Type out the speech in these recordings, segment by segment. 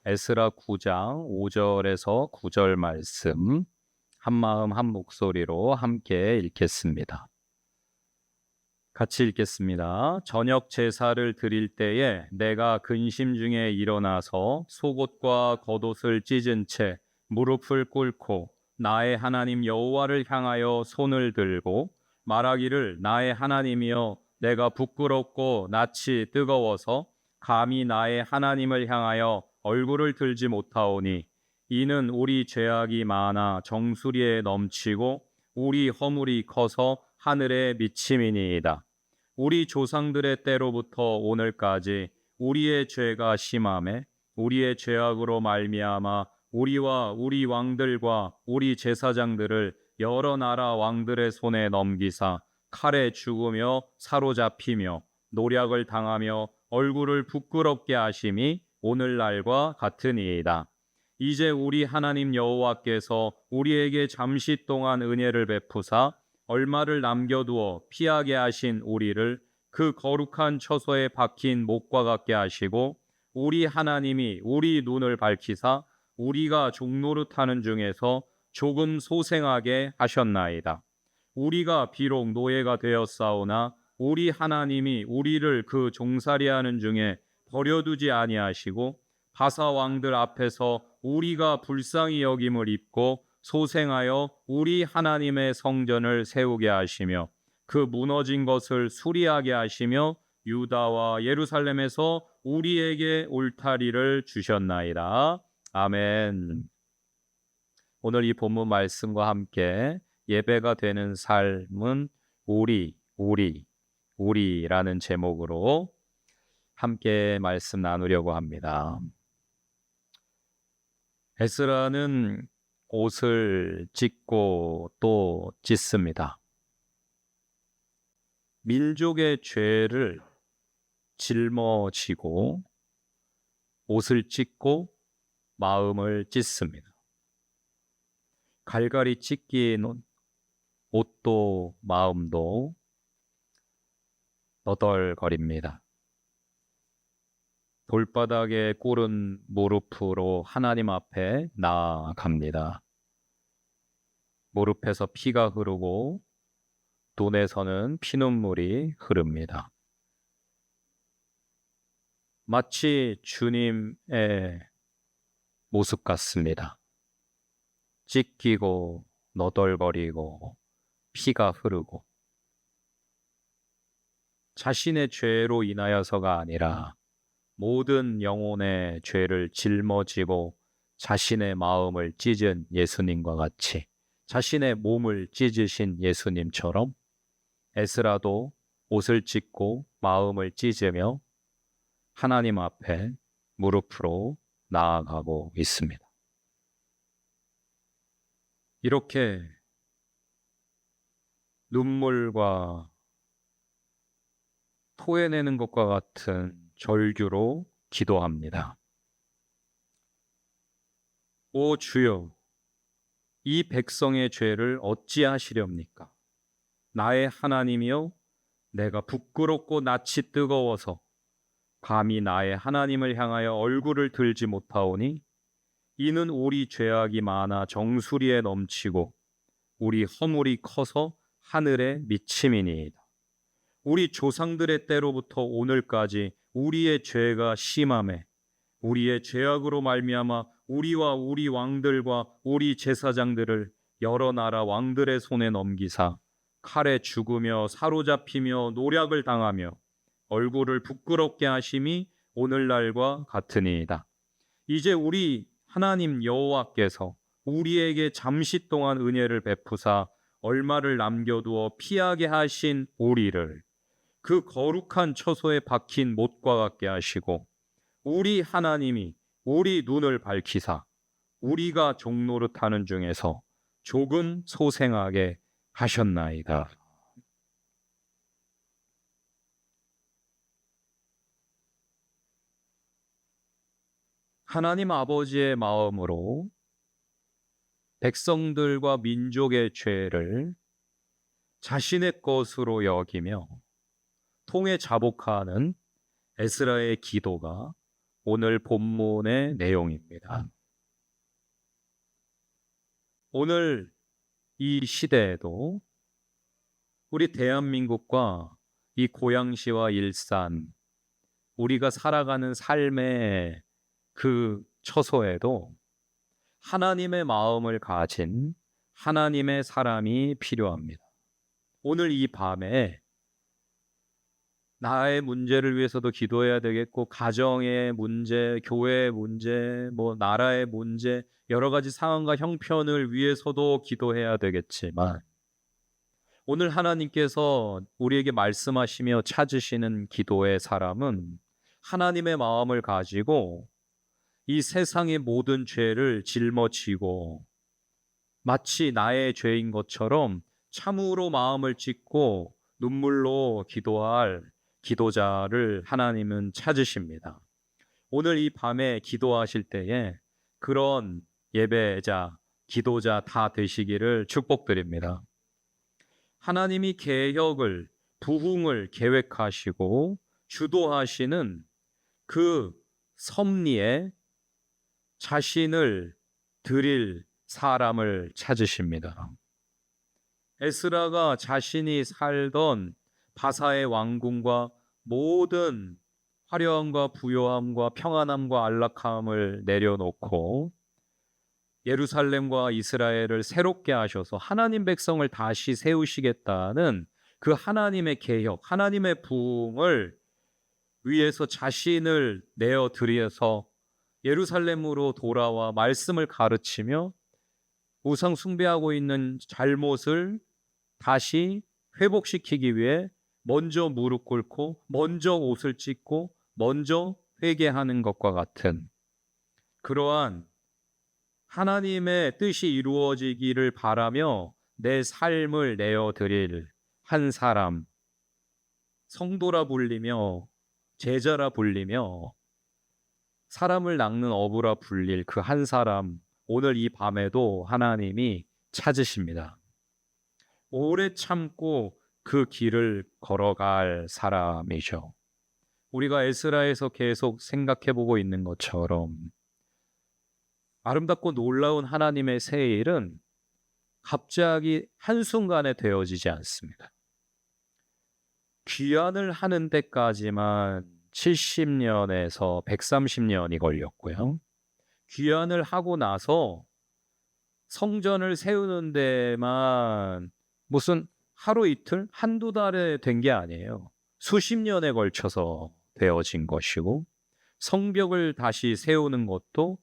에스라 9장 5절에서 9절 말씀 한마음 한 목소리로 함께 읽겠습니다. 같이 읽겠습니다. 저녁 제사를 드릴 때에 내가 근심 중에 일어나서 속옷과 겉옷을 찢은 채 무릎을 꿇고 나의 하나님 여호와를 향하여 손을 들고 말하기를 나의 하나님이여 내가 부끄럽고 낯이 뜨거워서 감히 나의 하나님을 향하여 얼굴을 들지 못하오니 이는 우리 죄악이 많아 정수리에 넘치고 우리 허물이 커서 하늘에 미침이니이다. 우리 조상들의 때로부터 오늘까지 우리의 죄가 심하매 우리의 죄악으로 말미암아 우리와 우리 왕들과 우리 제사장들을 여러 나라 왕들의 손에 넘기사 칼에 죽으며 사로잡히며 노략을 당하며 얼굴을 부끄럽게 하심이 오늘날과 같으니이다. 이제 우리 하나님 여호와께서 우리에게 잠시 동안 은혜를 베푸사 얼마를 남겨두어 피하게 하신 우리를 그 거룩한 처소에 박힌 못과 같게 하시고 우리 하나님이 우리 눈을 밝히사 우리가 종노릇하는 중에서 조금 소생하게 하셨나이다. 우리가 비록 노예가 되었사오나 우리 하나님이 우리를 그 종살이하는 중에 버려두지 아니하시고 바사 왕들 앞에서 우리가 불쌍히 여김을 입고 소생하여 우리 하나님의 성전을 세우게 하시며 그 무너진 것을 수리하게 하시며 유다와 예루살렘에서 우리에게 울타리를 주셨나이다. 아멘. 오늘 이 본문 말씀과 함께 예배가 되는 삶은 우리라는 제목으로 함께 말씀 나누려고 합니다. 에스라는 옷을 찢고 또 찢습니다. 민족의 죄를 짊어지고 옷을 찢고 마음을 찢습니다. 갈갈이 찢긴 옷도 마음도 너덜거립니다. 돌바닥에 꿇은 무릎으로 하나님 앞에 나아갑니다. 무릎에서 피가 흐르고 눈에서는 피눈물이 흐릅니다. 마치 주님의 모습 같습니다. 찢기고 너덜거리고 피가 흐르고 자신의 죄로 인하여서가 아니라 모든 영혼의 죄를 짊어지고 자신의 마음을 찢은 예수님과 같이 자신의 몸을 찢으신 예수님처럼 에스라도 옷을 찢고 마음을 찢으며 하나님 앞에 무릎으로 나아가고 있습니다. 이렇게 눈물과 토해내는 것과 같은 절규로 기도합니다. 오 주여, 이 백성의 죄를 어찌하시렵니까? 나의 하나님이여, 내가 부끄럽고 낯이 뜨거워서 감히 나의 하나님을 향하여 얼굴을 들지 못하오니 이는 우리 죄악이 많아 정수리에 넘치고 우리 허물이 커서 하늘에 미침이니이다. 우리 조상들의 때로부터 오늘까지 우리의 죄가 심하매 우리의 죄악으로 말미암아 우리와 우리 왕들과 우리 제사장들을 여러 나라 왕들의 손에 넘기사 칼에 죽으며 사로잡히며 노략을 당하며 얼굴을 부끄럽게 하심이 오늘날과 같으니이다. 이제 우리 하나님 여호와께서 우리에게 잠시 동안 은혜를 베푸사 얼마를 남겨두어 피하게 하신 우리를 그 거룩한 처소에 박힌 못과 같게 하시고 우리 하나님이 우리 눈을 밝히사 우리가 종노릇하는 중에서 조금 소생하게 하셨나이다. 하나님 아버지의 마음으로 백성들과 민족의 죄를 자신의 것으로 여기며 통해 자복하는 에스라의 기도가 오늘 본문의 내용입니다. 오늘 이 시대에도 우리 대한민국과 이 고양시와 일산, 우리가 살아가는 삶의 그 처소에도 하나님의 마음을 가진 하나님의 사람이 필요합니다. 오늘 이 밤에 나의 문제를 위해서도 기도해야 되겠고, 가정의 문제, 교회의 문제, 나라의 문제, 여러 가지 상황과 형편을 위해서도 기도해야 되겠지만, 오늘 하나님께서 우리에게 말씀하시며 찾으시는 기도의 사람은 하나님의 마음을 가지고 이 세상의 모든 죄를 짊어지고 마치 나의 죄인 것처럼 참으로 마음을 찢고 눈물로 기도할 기도자를 하나님은 찾으십니다. 오늘 이 밤에 기도하실 때에 그런 예배자, 기도자 다 되시기를 축복드립니다. 하나님이 개혁을, 부흥을 계획하시고 주도하시는 그 섭리에 자신을 드릴 사람을 찾으십니다. 에스라가 자신이 살던 바사의 왕궁과 모든 화려함과 부요함과 평안함과 안락함을 내려놓고 예루살렘과 이스라엘을 새롭게 하셔서 하나님 백성을 다시 세우시겠다는 그 하나님의 개혁, 하나님의 부흥을 위해서 자신을 내어드려서 예루살렘으로 돌아와 말씀을 가르치며 우상 숭배하고 있는 잘못을 다시 회복시키기 위해 먼저 무릎 꿇고 먼저 옷을 찢고 먼저 회개하는 것과 같은 그러한 하나님의 뜻이 이루어지기를 바라며 내 삶을 내어드릴 한 사람, 성도라 불리며 제자라 불리며 사람을 낚는 어부라 불릴 그 한 사람, 오늘 이 밤에도 하나님이 찾으십니다. 오래 참고 그 길을 걸어갈 사람이죠. 우리가 에스라에서 계속 생각해보고 있는 것처럼 아름답고 놀라운 하나님의 새 일은 갑자기 한순간에 되어지지 않습니다. 귀환을 하는 데까지만 70년에서 130년이 걸렸고요. 귀환을 하고 나서 성전을 세우는 데만 무슨 하루 이틀, 한두 달에 된 게 아니에요. 수십 년에 걸쳐서 되어진 것이고, 성벽을 다시 세우는 것도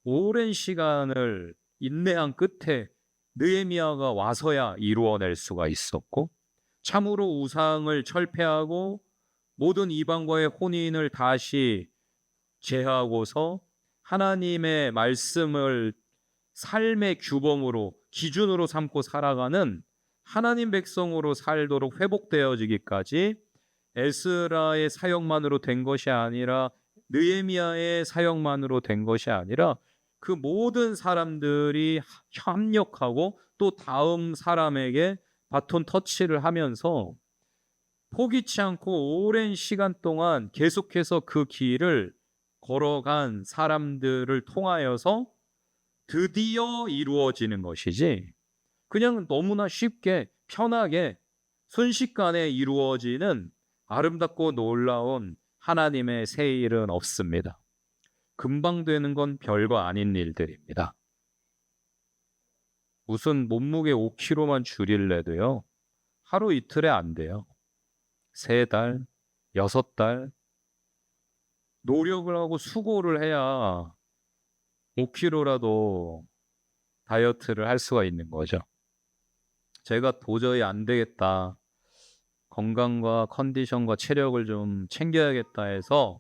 오랜 시간을 인내한 끝에 느헤미야가 와서야 이루어낼 수가 있었고, 참으로 우상을 철폐하고 모든 이방과의 혼인을 다시 제하고서 하나님의 말씀을 삶의 규범으로, 기준으로 삼고 살아가는 하나님 백성으로 살도록 회복되어지기까지 에스라의 사역만으로 된 것이 아니라, 느헤미야의 사역만으로 된 것이 아니라 그 모든 사람들이 협력하고 또 다음 사람에게 바톤 터치를 하면서 포기치 않고 오랜 시간 동안 계속해서 그 길을 걸어간 사람들을 통하여서 드디어 이루어지는 것이지, 그냥 너무나 쉽게 편하게 순식간에 이루어지는 아름답고 놀라운 하나님의 새 일은 없습니다. 금방 되는 건 별거 아닌 일들입니다. 무슨 몸무게 5kg만 줄일래도요, 하루 이틀에 안 돼요. 3달, 6달 노력을 하고 수고를 해야 5kg라도 다이어트를 할 수가 있는 거죠. 제가 도저히 안 되겠다, 건강과 컨디션과 체력을 좀 챙겨야겠다 해서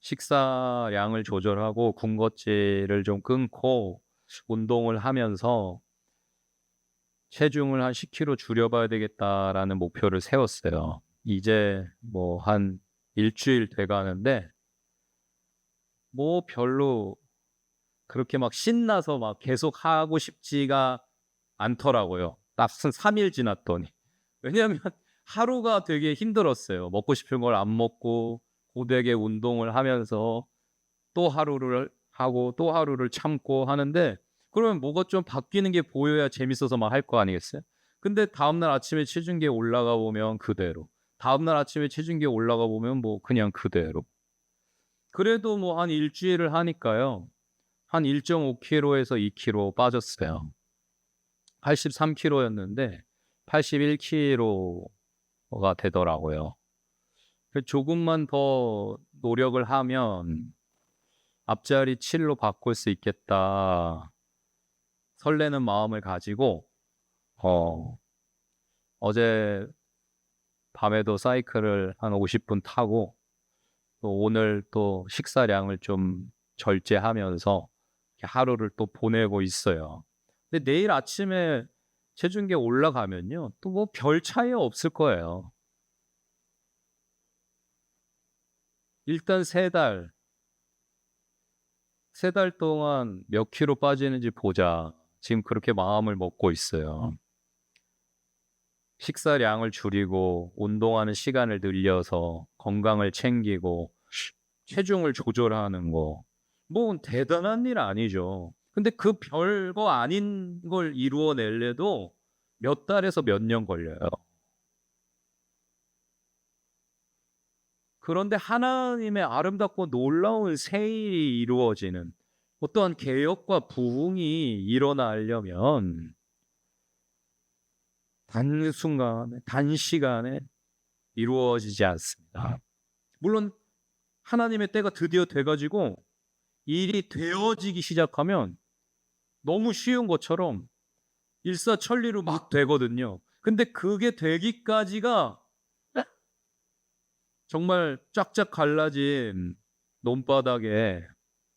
식사량을 조절하고 군것질을 좀 끊고 운동을 하면서 체중을 한 10kg 줄여봐야 되겠다라는 목표를 세웠어요. 이제 한 일주일 돼가는데 별로 그렇게 막 신나서 막 계속 하고 싶지가 않더라고요. 딱 3일 지났더니. 왜냐하면 하루가 되게 힘들었어요. 먹고 싶은 걸 안 먹고 고되게 운동을 하면서 또 하루를 하고 또 하루를 참고 하는데, 그러면 뭐가 좀 바뀌는 게 보여야 재밌어서 막 할 거 아니겠어요? 근데 다음날 아침에 체중계 올라가 보면 그대로, 다음날 아침에 체중계 올라가 보면 뭐 그냥 그대로. 그래도 뭐 한 일주일을 하니까요, 한 1.5kg에서 2kg 빠졌어요. 83kg였는데 81kg가 되더라고요. 조금만 더 노력을 하면 앞자리 7로 바꿀 수 있겠다, 설레는 마음을 가지고 어제 밤에도 사이클을 한 50분 타고, 또 오늘 또 식사량을 좀 절제하면서 이렇게 하루를 또 보내고 있어요. 근데 내일 아침에 체중계 올라가면요, 또 뭐 별 차이 없을 거예요. 일단 세 달 동안 몇 킬로 빠지는지 보자, 지금 그렇게 마음을 먹고 있어요. 식사량을 줄이고 운동하는 시간을 늘려서 건강을 챙기고 체중을 조절하는 거, 뭐 대단한 일 아니죠. 근데 그 별거 아닌 걸 이루어내려도 몇 달에서 몇 년 걸려요. 그런데 하나님의 아름답고 놀라운 세일이 이루어지는 어떠한 개혁과 부흥이 일어나려면 단순간에, 단시간에 이루어지지 않습니다. 물론 하나님의 때가 드디어 돼가지고 일이 되어지기 시작하면 너무 쉬운 것처럼 일사천리로 막 되거든요. 근데 그게 되기까지가 정말 쫙쫙 갈라진 논바닥에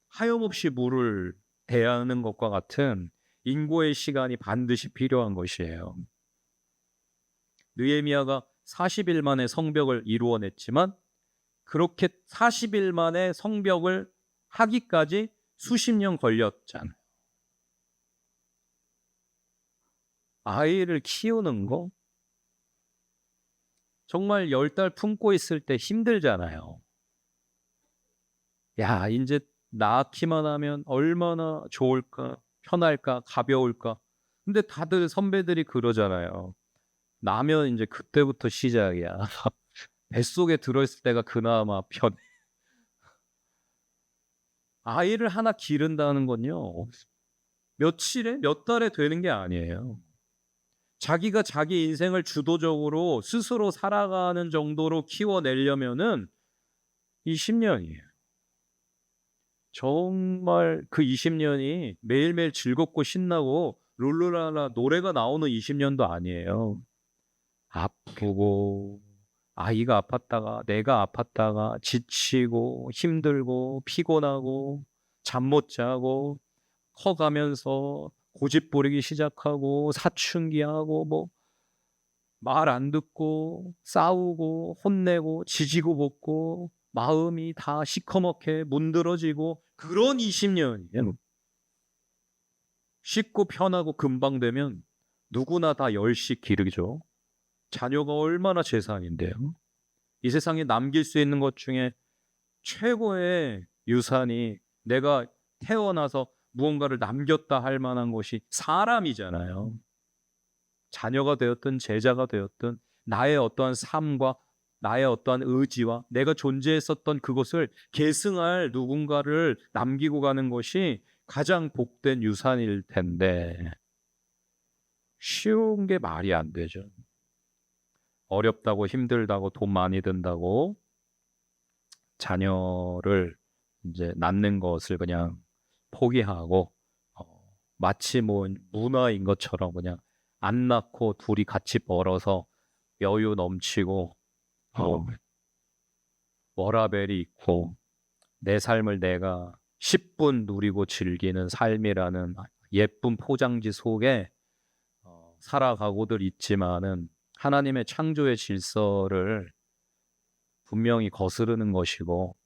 하염없이 물을 대하는 것과 같은 인고의 시간이 반드시 필요한 것이에요. 느헤미야가 40일 만에 성벽을 이루어냈지만, 그렇게 40일 만에 성벽을 하기까지 수십 년 걸렸잖아요. 아이를 키우는 거 정말 10달 품고 있을 때 힘들잖아요. 야, 이제 낳기만 하면 얼마나 좋을까, 편할까, 가벼울까. 근데 다들 선배들이 그러잖아요. 나면 이제 그때부터 시작이야. 뱃속에 들어있을 때가 그나마 편해. 아이를 하나 기른다는 건요, 며칠에, 몇 달에 되는 게 아니에요. 자기가 자기 인생을 주도적으로 스스로 살아가는 정도로 키워내려면은 20년이에요. 정말 그 20년이 매일매일 즐겁고 신나고 룰루랄라 노래가 나오는 20년도 아니에요. 아프고, 아이가 아팠다가, 내가 아팠다가, 지치고 힘들고 피곤하고 잠 못 자고, 커가면서 고집 부리기 시작하고 사춘기하고, 뭐 말 안 듣고 싸우고 혼내고 지지고 볶고 마음이 다 시커멓게 문드러지고, 그런 20년이에요. 쉽고 편하고 금방 되면 누구나 다 열씩 기르죠. 자녀가 얼마나 재산인데요. 이 세상에 남길 수 있는 것 중에 최고의 유산이, 내가 태어나서 무언가를 남겼다 할 만한 것이 사람이잖아요. 자녀가 되었든 제자가 되었든 나의 어떠한 삶과 나의 어떠한 의지와 내가 존재했었던 그것을 계승할 누군가를 남기고 가는 것이 가장 복된 유산일 텐데, 쉬운 게 말이 안 되죠. 어렵다고 힘들다고 돈 많이 든다고 자녀를 이제 낳는 것을 그냥 포기하고, 마치 뭐 문화인 것처럼 그냥 안 낳고 둘이 같이 벌어서 여유 넘치고 워라밸이 있고 내 삶을 내가 10분 누리고 즐기는 삶이라는 예쁜 포장지 속에 살아가고들 있지만은, 하나님의 창조의 질서를 분명히 거스르는 것이고,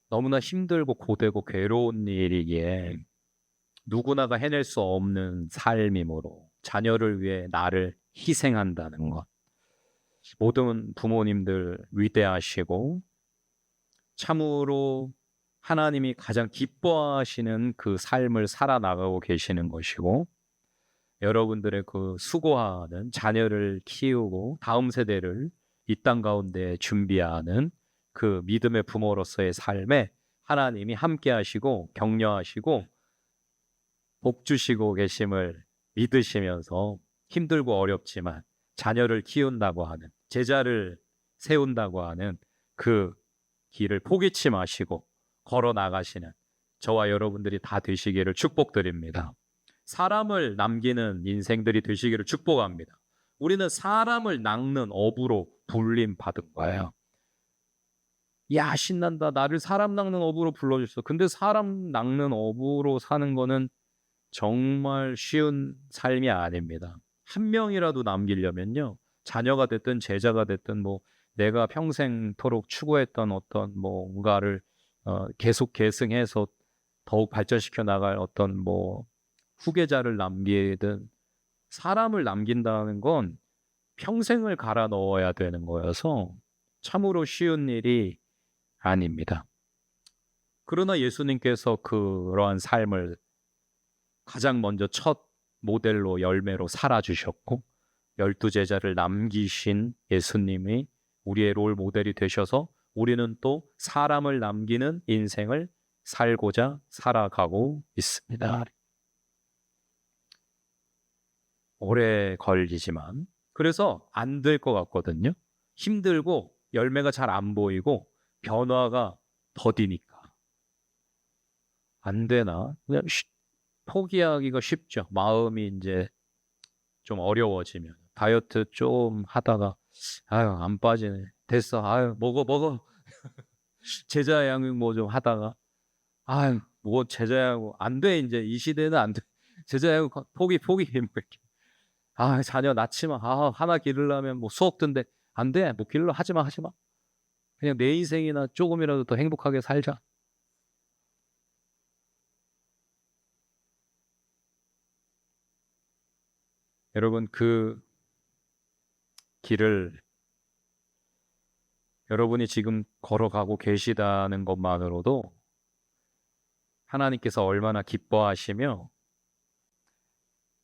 너무나 힘들고 고되고 괴로운 일이기에 누구나가 해낼 수 없는 삶이므로 자녀를 위해 나를 희생한다는 것. 모든 부모님들 위대하시고 참으로 하나님이 가장 기뻐하시는 그 삶을 살아나가고 계시는 것이고, 여러분들의 그 수고하는 자녀를 키우고 다음 세대를 이 땅 가운데 준비하는 그 믿음의 부모로서의 삶에 하나님이 함께 하시고 격려하시고 복 주시고 계심을 믿으시면서 힘들고 어렵지만 자녀를 키운다고 하는, 제자를 세운다고 하는 그 길을 포기치 마시고 걸어 나가시는 저와 여러분들이 다 되시기를 축복드립니다. 사람을 남기는 인생들이 되시기를 축복합니다. 우리는 사람을 낚는 어부로 불림 받은 거예요. 야, 신난다. 나를 사람 낚는 어부로 불러줬어. 근데 사람 낚는 어부로 사는 거는 정말 쉬운 삶이 아닙니다. 한 명이라도 남기려면요, 자녀가 됐든 제자가 됐든 뭐 내가 평생토록 추구했던 어떤 뭔가를 계속 계승해서 더욱 발전시켜 나갈 어떤 후계자를 남기든, 사람을 남긴다는 건 평생을 갈아 넣어야 되는 거여서 참으로 쉬운 일이 아닙니다. 그러나 예수님께서 그러한 삶을 가장 먼저 첫 모델로 열매로 살아주셨고, 12제자를 남기신 예수님이 우리의 롤 모델이 되셔서 우리는 또 사람을 남기는 인생을 살고자 살아가고 있습니다. 오래 걸리지만, 그래서 안 될 것 같거든요. 힘들고 열매가 잘 안 보이고 변화가 더디니까 안 되나? 그냥 포기하기가 쉽죠. 마음이 이제 좀 어려워지면. 다이어트 좀 하다가 아유 안 빠지네. 됐어. 아유 먹어. 제자 양육 뭐 좀 하다가 아유 뭐 제자 양육 안 돼. 이제 이 시대는 안 돼. 제자 양육 포기 뭐 이렇게. 아 자녀 낳지마. 아 하나 기르려면 뭐 수억 든데 안 돼. 뭐 기르려 하지마. 그냥 내 인생이나 조금이라도 더 행복하게 살자. 여러분, 그 길을 여러분이 지금 걸어가고 계시다는 것만으로도 하나님께서 얼마나 기뻐하시며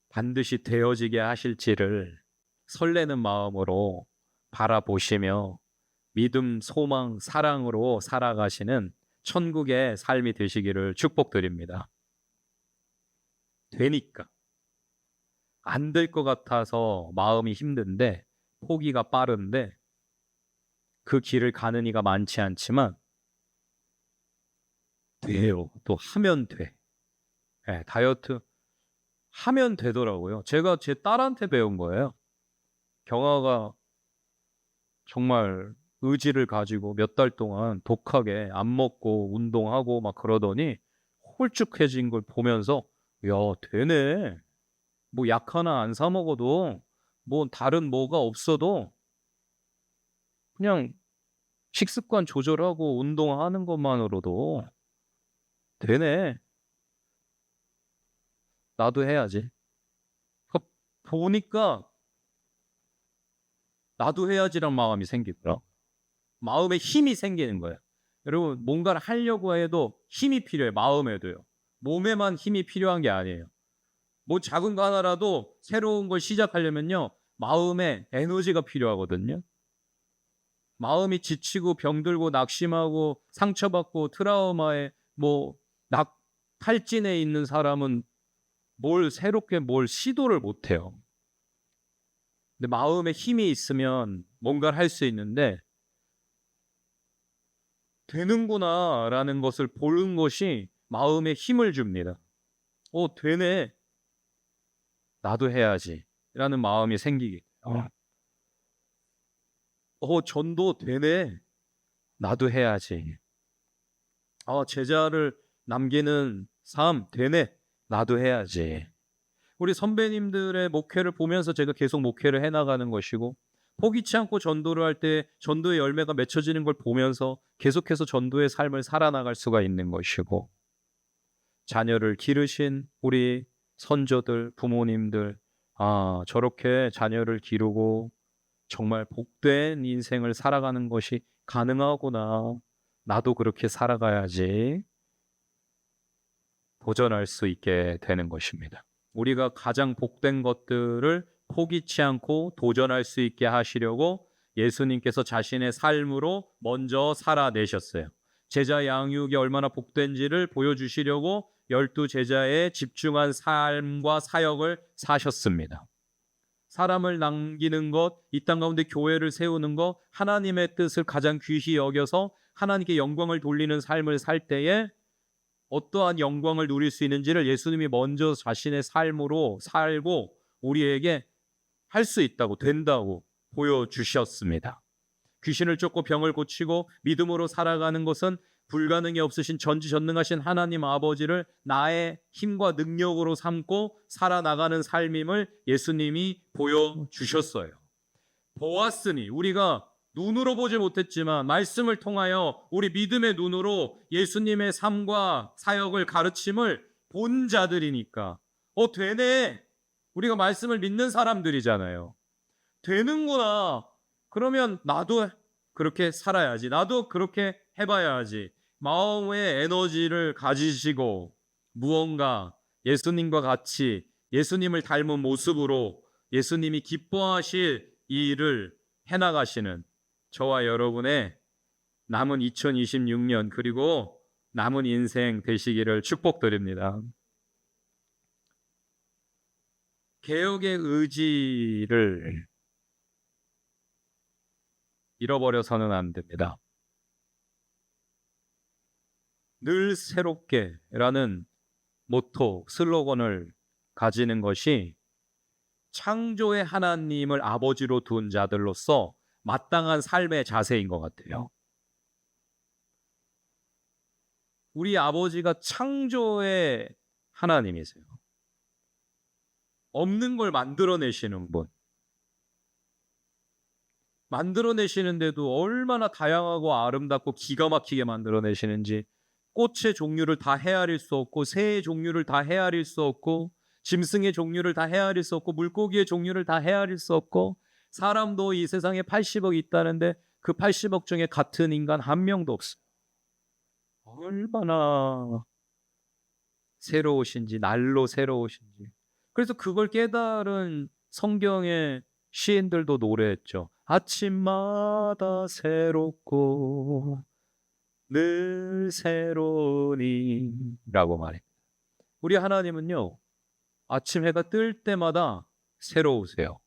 반드시 되어지게 하실지를 설레는 마음으로 바라보시며 믿음, 소망, 사랑으로 살아가시는 천국의 삶이 되시기를 축복드립니다. 되니까. 안 될 것 같아서 마음이 힘든데, 포기가 빠른데, 그 길을 가는 이가 많지 않지만 돼요. 또 하면 돼. 네, 다이어트 하면 되더라고요. 제가 제 딸한테 배운 거예요. 경아가 정말 의지를 가지고 몇 달 동안 독하게 안 먹고 운동하고 막 그러더니 홀쭉해진 걸 보면서 야, 되네. 뭐 약 하나 안 사 먹어도 뭐 다른 뭐가 없어도 그냥 식습관 조절하고 운동하는 것만으로도 되네. 나도 해야지. 보니까 나도 해야지란 마음이 생기더라. 마음에 힘이 생기는 거예요. 여러분, 뭔가를 하려고 해도 힘이 필요해요. 마음에도요. 몸에만 힘이 필요한 게 아니에요. 뭐 작은 거 하나라도 새로운 걸 시작하려면요, 마음에 에너지가 필요하거든요. 마음이 지치고 병들고 낙심하고 상처받고 트라우마에 탈진해 있는 사람은 새롭게 뭘 시도를 못 해요. 근데 마음에 힘이 있으면 뭔가를 할 수 있는데, 되는구나라는 것을 보는 것이 마음에 힘을 줍니다. 되네. 나도 해야지. 라는 마음이 생기게. 전도 되네. 나도 해야지. 제자를 남기는 삶 되네. 나도 해야지. 우리 선배님들의 목회를 보면서 제가 계속 목회를 해나가는 것이고, 포기치 않고 전도를 할 때 전도의 열매가 맺혀지는 걸 보면서 계속해서 전도의 삶을 살아나갈 수가 있는 것이고, 자녀를 기르신 우리 선조들, 부모님들, 저렇게 자녀를 기르고 정말 복된 인생을 살아가는 것이 가능하구나. 나도 그렇게 살아가야지. 도전할 수 있게 되는 것입니다. 우리가 가장 복된 것들을 포기치 않고 도전할 수 있게 하시려고 예수님께서 자신의 삶으로 먼저 살아내셨어요. 제자 양육이 얼마나 복된지를 보여주시려고 12 제자에 집중한 삶과 사역을 사셨습니다. 사람을 남기는 것, 이 땅 가운데 교회를 세우는 것, 하나님의 뜻을 가장 귀히 여겨서 하나님께 영광을 돌리는 삶을 살 때에 어떠한 영광을 누릴 수 있는지를 예수님이 먼저 자신의 삶으로 살고 우리에게 할 수 있다고, 된다고 보여주셨습니다. 귀신을 쫓고 병을 고치고 믿음으로 살아가는 것은 불가능이 없으신 전지전능하신 하나님 아버지를 나의 힘과 능력으로 삼고 살아나가는 삶임을 예수님이 보여주셨어요. 보았으니, 우리가 눈으로 보지 못했지만 말씀을 통하여 우리 믿음의 눈으로 예수님의 삶과 사역을 가르침을 본 자들이니까 되네. 우리가 말씀을 믿는 사람들이잖아요. 되는구나. 그러면 나도 그렇게 살아야지. 나도 그렇게 해봐야지. 마음의 에너지를 가지시고 무언가 예수님과 같이 예수님을 닮은 모습으로 예수님이 기뻐하실 이 일을 해나가시는 저와 여러분의 남은 2026년 그리고 남은 인생 되시기를 축복드립니다. 개혁의 의지를 잃어버려서는 안 됩니다. 늘 새롭게라는 모토, 슬로건을 가지는 것이 창조의 하나님을 아버지로 둔 자들로서 마땅한 삶의 자세인 것 같아요. 우리 아버지가 창조의 하나님이세요. 없는 걸 만들어내시는 분. 만들어내시는데도 얼마나 다양하고 아름답고 기가 막히게 만들어내시는지, 꽃의 종류를 다 헤아릴 수 없고 새의 종류를 다 헤아릴 수 없고 짐승의 종류를 다 헤아릴 수 없고 물고기의 종류를 다 헤아릴 수 없고, 사람도 이 세상에 80억 있다는데 그 80억 중에 같은 인간 한 명도 없어요. 얼마나 새로우신지, 날로 새로우신지. 그래서 그걸 깨달은 성경의 시인들도 노래했죠. 아침마다 새롭고 늘 새로우니 라고 말해. 우리 하나님은요, 아침 해가 뜰 때마다 새로우세요.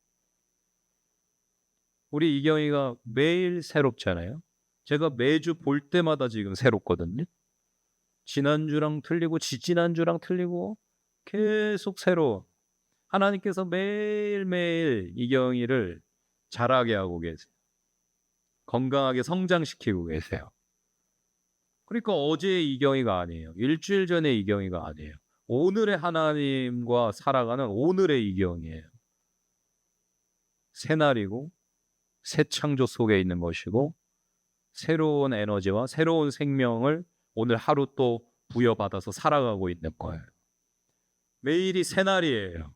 우리 이경이가 매일 새롭잖아요. 제가 매주 볼 때마다 지금 새롭거든요. 지난주랑 틀리고 지지난주랑 틀리고 계속 새로워. 하나님께서 매일매일 이경이를 자라게 하고 계세요. 건강하게 성장시키고 계세요. 그러니까 어제의 이경이가 아니에요. 일주일 전의 이경이가 아니에요. 오늘의 하나님과 살아가는 오늘의 이경이에요. 새날이고 새 창조 속에 있는 것이고 새로운 에너지와 새로운 생명을 오늘 하루 또 부여받아서 살아가고 있는 거예요. 매일이 새날이에요.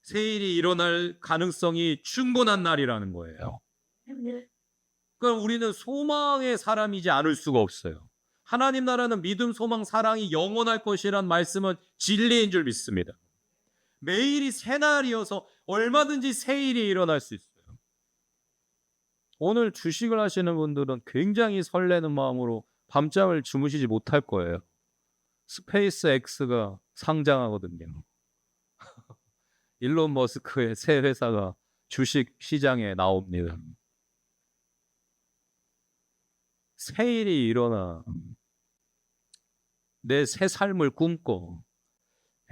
새일이 일어날 가능성이 충분한 날이라는 거예요. 그러니까 우리는 소망의 사람이지 않을 수가 없어요. 하나님 나라는 믿음, 소망, 사랑이 영원할 것이란 말씀은 진리인 줄 믿습니다. 매일이 새날이어서 얼마든지 새일이 일어날 수 있어요. 오늘 주식을 하시는 분들은 굉장히 설레는 마음으로 밤잠을 주무시지 못할 거예요. 스페이스 X가 상장하거든요. 일론 머스크의 새 회사가 주식 시장에 나옵니다. 새일이 일어나 내 새 삶을 꿈꿔.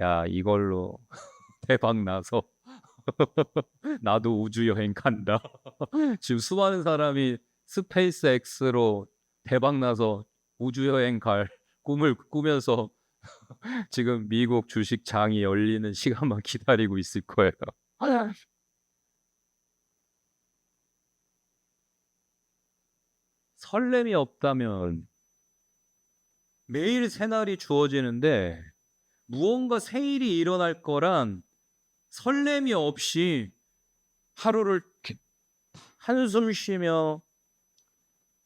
야, 이걸로 대박 나서 나도 우주 여행 간다. 지금 수많은 사람이 스페이스 X로 대박 나서 우주 여행 갈 꿈을 꾸면서 지금 미국 주식장이 열리는 시간만 기다리고 있을 거예요. 설렘이 없다면 매일 새날이 주어지는데 무언가 새일이 일어날 거란 설렘이 없이 하루를 한숨 쉬며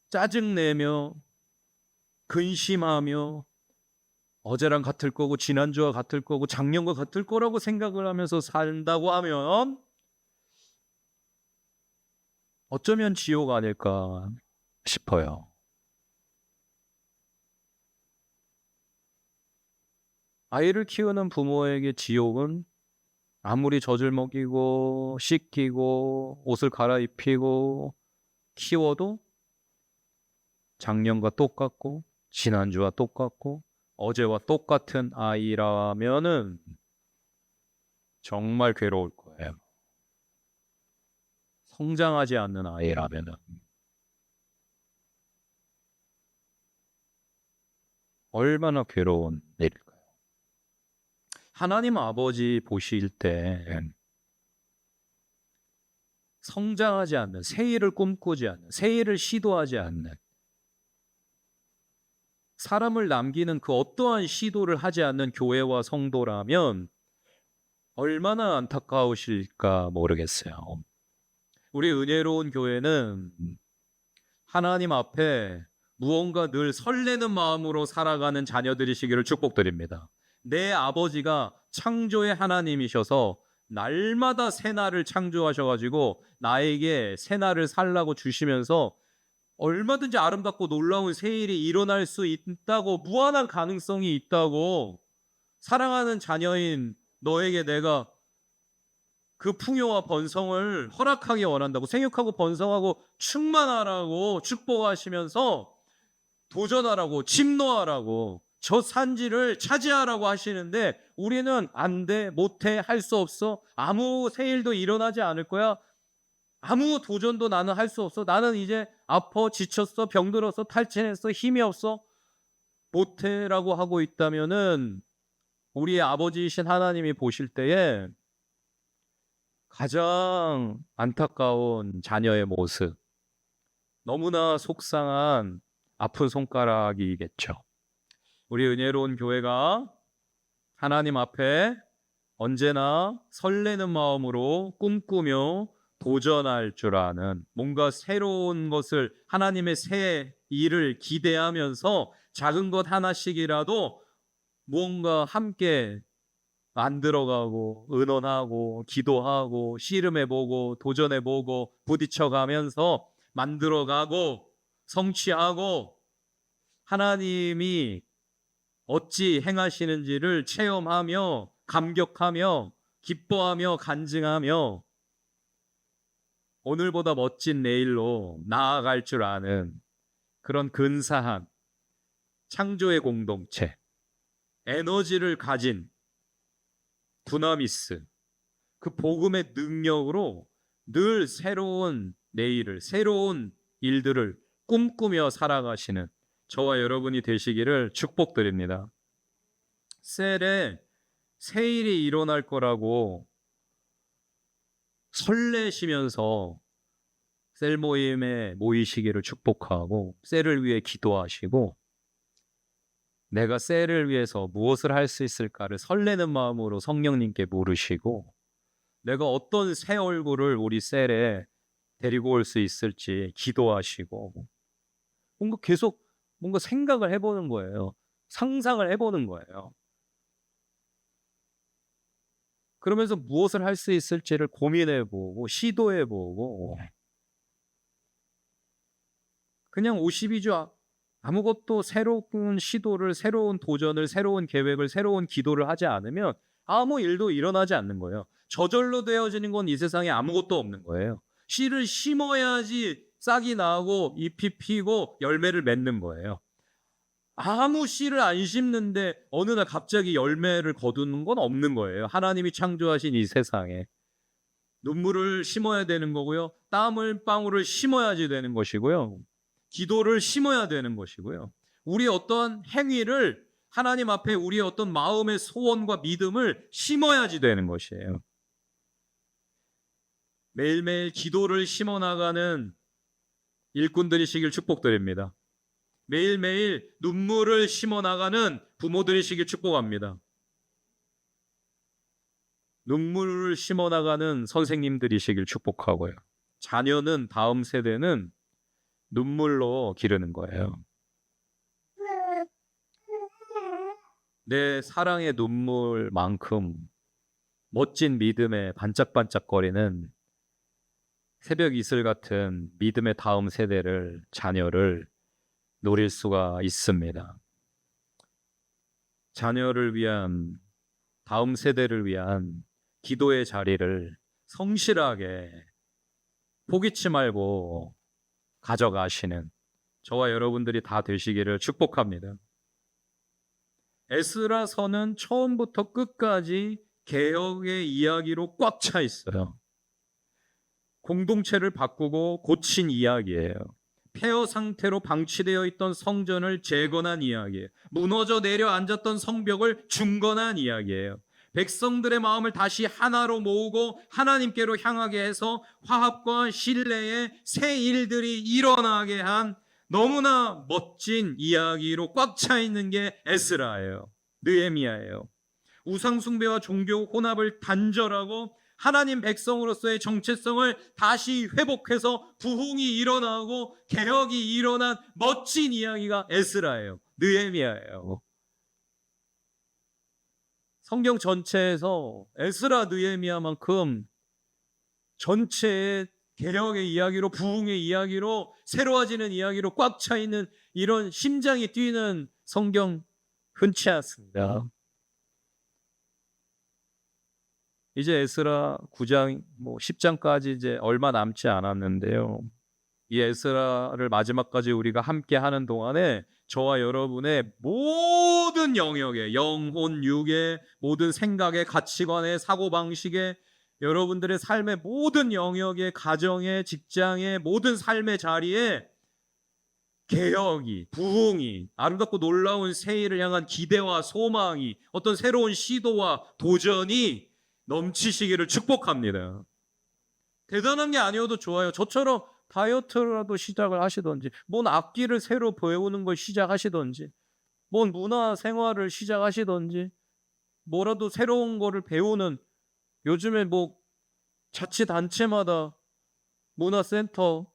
짜증내며 근심하며 어제랑 같을 거고 지난주와 같을 거고 작년과 같을 거라고 생각을 하면서 산다고 하면 어쩌면 지옥 아닐까 싶어요. 아이를 키우는 부모에게 지옥은 아무리 젖을 먹이고 씻기고 옷을 갈아입히고 키워도 작년과 똑같고 지난주와 똑같고 어제와 똑같은 아이라면은 정말 괴로울 거예요. 성장하지 않는 아이라면은 얼마나 괴로운 일일까요? 하나님 아버지 보실 때 성장하지 않는, 새 일을 꿈꾸지 않는, 새 일을 시도하지 않는, 사람을 남기는 그 어떠한 시도를 하지 않는 교회와 성도라면 얼마나 안타까우실까 모르겠어요. 우리 은혜로운 교회는 하나님 앞에 무언가 늘 설레는 마음으로 살아가는 자녀들이시기를 축복드립니다. 내 아버지가 창조의 하나님이셔서 날마다 새날을 창조하셔가지고 나에게 새날을 살라고 주시면서 얼마든지 아름답고 놀라운 새 일이 일어날 수 있다고, 무한한 가능성이 있다고, 사랑하는 자녀인 너에게 내가 그 풍요와 번성을 허락하기 원한다고, 생육하고 번성하고 충만하라고 축복하시면서 도전하라고, 침노하라고, 저 산지를 차지하라고 하시는데 우리는 안 돼, 못해, 할 수 없어, 아무 새 일도 일어나지 않을 거야, 아무 도전도 나는 할 수 없어, 나는 이제 아파, 지쳤어, 병들었어, 탈진했어, 힘이 없어, 못해 라고 하고 있다면은 우리의 아버지이신 하나님이 보실 때에 가장 안타까운 자녀의 모습, 너무나 속상한 아픈 손가락이겠죠. 우리 은혜로운 교회가 하나님 앞에 언제나 설레는 마음으로 꿈꾸며 도전할 줄 아는, 뭔가 새로운 것을, 하나님의 새 일을 기대하면서 작은 것 하나씩이라도 무언가 함께 만들어가고 의논하고 기도하고 씨름해보고 도전해보고 부딪혀가면서 만들어가고 성취하고 하나님이 어찌 행하시는지를 체험하며 감격하며 기뻐하며 간증하며 오늘보다 멋진 내일로 나아갈 줄 아는 그런 근사한 창조의 공동체, 에너지를 가진 두나미스, 그 복음의 능력으로 늘 새로운 내일을, 새로운 일들을 꿈꾸며 살아가시는 저와 여러분이 되시기를 축복드립니다. 셀에 새 일이 일어날 거라고 설레시면서 셀 모임에 모이시기를 축복하고, 셀을 위해 기도하시고, 내가 셀을 위해서 무엇을 할 수 있을까를 설레는 마음으로 성령님께 물으시고, 내가 어떤 새 얼굴을 우리 셀에 데리고 올 수 있을지 기도하시고, 뭔가 계속 뭔가 생각을 해보는 거예요. 상상을 해보는 거예요. 그러면서 무엇을 할 수 있을지를 고민해보고 시도해보고, 그냥 52주 아무것도 새로운 시도를, 새로운 도전을, 새로운 계획을, 새로운 기도를 하지 않으면 아무 일도 일어나지 않는 거예요. 저절로 되어지는 건 이 세상에 아무것도 없는 거예요. 씨를 심어야지 싹이 나고 잎이 피고 열매를 맺는 거예요. 아무 씨를 안 심는데 어느 날 갑자기 열매를 거두는 건 없는 거예요. 하나님이 창조하신 이 세상에 눈물을 심어야 되는 거고요, 땀을 방울을 심어야지 되는 것이고요, 기도를 심어야 되는 것이고요, 우리 어떤 행위를 하나님 앞에 우리의 어떤 마음의 소원과 믿음을 심어야지 되는 것이에요. 매일매일 기도를 심어나가는 일꾼들이시길 축복드립니다. 매일매일 눈물을 심어나가는 부모들이시길 축복합니다. 눈물을 심어나가는 선생님들이시길 축복하고요. 자녀는, 다음 세대는 눈물로 기르는 거예요. 내 사랑의 눈물만큼 멋진 믿음에 반짝반짝거리는 새벽 이슬 같은 믿음의 다음 세대를, 자녀를 노릴 수가 있습니다. 자녀를 위한, 다음 세대를 위한 기도의 자리를 성실하게 포기치 말고 가져가시는 저와 여러분들이 다 되시기를 축복합니다. 에스라서는 처음부터 끝까지 개혁의 이야기로 꽉 차 있어요. 공동체를 바꾸고 고친 이야기예요. 폐허 상태로 방치되어 있던 성전을 재건한 이야기예요. 무너져 내려앉았던 성벽을 중건한 이야기예요. 백성들의 마음을 다시 하나로 모으고 하나님께로 향하게 해서 화합과 신뢰의 새 일들이 일어나게 한 너무나 멋진 이야기로 꽉 차 있는 게 에스라예요. 느헤미야예요. 우상숭배와 종교 혼합을 단절하고 하나님 백성으로서의 정체성을 다시 회복해서 부흥이 일어나고 개혁이 일어난 멋진 이야기가 에스라예요. 느헤미야예요. 성경 전체에서 에스라, 느헤미야만큼 전체의 개혁의 이야기로, 부흥의 이야기로, 새로워지는 이야기로 꽉 차 있는 이런 심장이 뛰는 성경 흔치 않습니다. 이제 에스라 9장, 10장까지 이제 얼마 남지 않았는데요. 이 에스라를 마지막까지 우리가 함께 하는 동안에 저와 여러분의 모든 영역에, 영혼, 육의 모든 생각의, 가치관의, 사고방식의, 여러분들의 삶의 모든 영역의, 가정의, 직장의 모든 삶의 자리에 개혁이, 부흥이, 아름답고 놀라운 새해를 향한 기대와 소망이, 어떤 새로운 시도와 도전이 넘치시기를 축복합니다. 대단한 게 아니어도 좋아요. 저처럼 다이어트라도 시작을 하시던지, 뭔 악기를 새로 배우는 걸 시작하시던지, 뭔 문화 생활을 시작하시던지, 뭐라도 새로운 거를 배우는, 요즘에 자치단체마다 문화센터,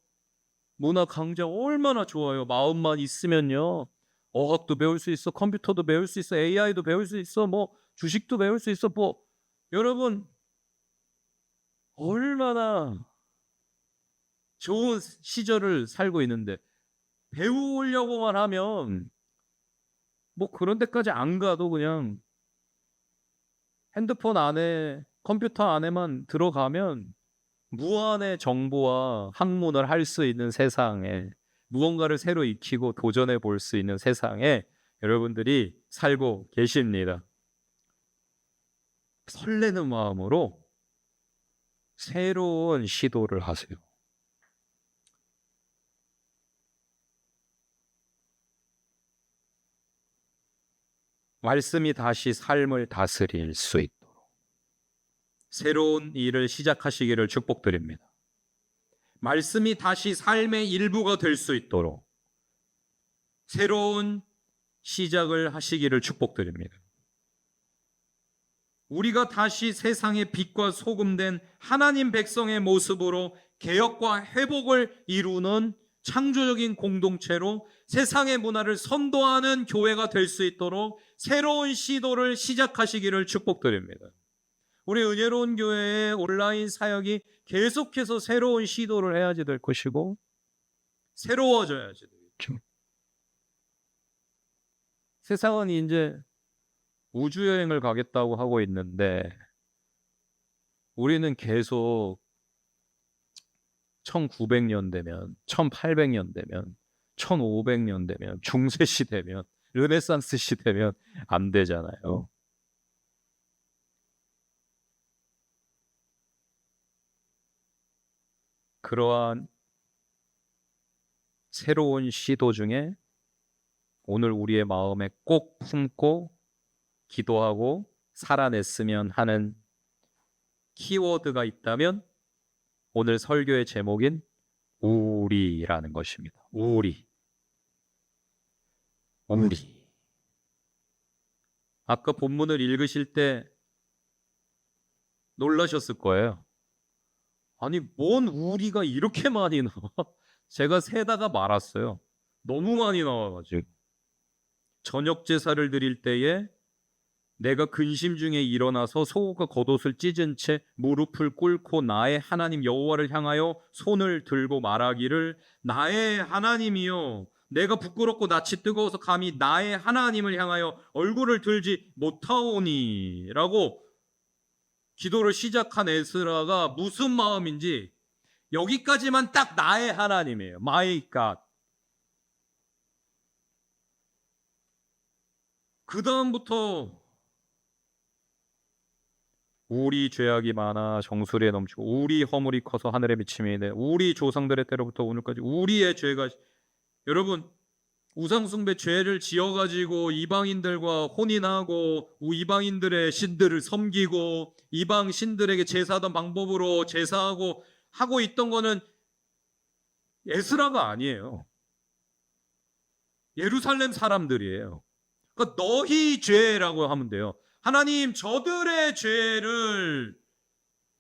문화 강좌 얼마나 좋아요. 마음만 있으면요. 어학도 배울 수 있어, 컴퓨터도 배울 수 있어, AI도 배울 수 있어, 주식도 배울 수 있어. 여러분 얼마나 좋은 시절을 살고 있는데 배우려고만 하면 그런 데까지 안 가도 그냥 핸드폰 안에, 컴퓨터 안에만 들어가면 무한의 정보와 학문을 할 수 있는 세상에, 무언가를 새로 익히고 도전해 볼 수 있는 세상에 여러분들이 살고 계십니다. 설레는 마음으로 새로운 시도를 하세요. 말씀이 다시 삶을 다스릴 수 있도록 새로운 일을 시작하시기를 축복드립니다. 말씀이 다시 삶의 일부가 될 수 있도록 새로운 시작을 하시기를 축복드립니다. 우리가 다시 세상의 빛과 소금된 하나님 백성의 모습으로 개혁과 회복을 이루는 창조적인 공동체로 세상의 문화를 선도하는 교회가 될 수 있도록 새로운 시도를 시작하시기를 축복드립니다. 우리 은혜로운 교회의 온라인 사역이 계속해서 새로운 시도를 해야지 될 것이고 새로워져야지 되겠죠. 세상은 이제 우주여행을 가겠다고 하고 있는데 우리는 계속 1900년 되면, 1800년 되면, 1500년 되면, 중세시 되면, 르네상스 시대면 안 되잖아요. 그러한 새로운 시도 중에 오늘 우리의 마음에 꼭 품고 기도하고 살아냈으면 하는 키워드가 있다면 오늘 설교의 제목인 우리라는 것입니다. 우리. 아까 본문을 읽으실 때 놀라셨을 거예요. 아니 뭔 우리가 이렇게 많이 나와? 제가 세다가 말았어요. 너무 많이 나와가지고. 저녁 제사를 드릴 때에 내가 근심 중에 일어나서 속옷과 겉옷을 찢은 채 무릎을 꿇고 나의 하나님 여호와를 향하여 손을 들고 말하기를 나의 하나님이여 내가 부끄럽고 낯이 뜨거워서 감히 나의 하나님을 향하여 얼굴을 들지 못하오니 라고 기도를 시작한 에스라가 무슨 마음인지 여기까지만 딱 나의 하나님이에요. My God. 그 다음부터 우리 죄악이 많아 정수리에 넘치고 우리 허물이 커서 하늘에 미침이 돼 우리 조상들의 때로부터 오늘까지 우리의 죄가 여러분 우상숭배 죄를 지어가지고 이방인들과 혼인하고 이방인들의 신들을 섬기고 이방 신들에게 제사하던 방법으로 제사하고 하고 있던 거는 에스라가 아니에요. 예루살렘 사람들이에요. 그러니까 너희 죄라고 하면 돼요. 하나님 저들의 죄를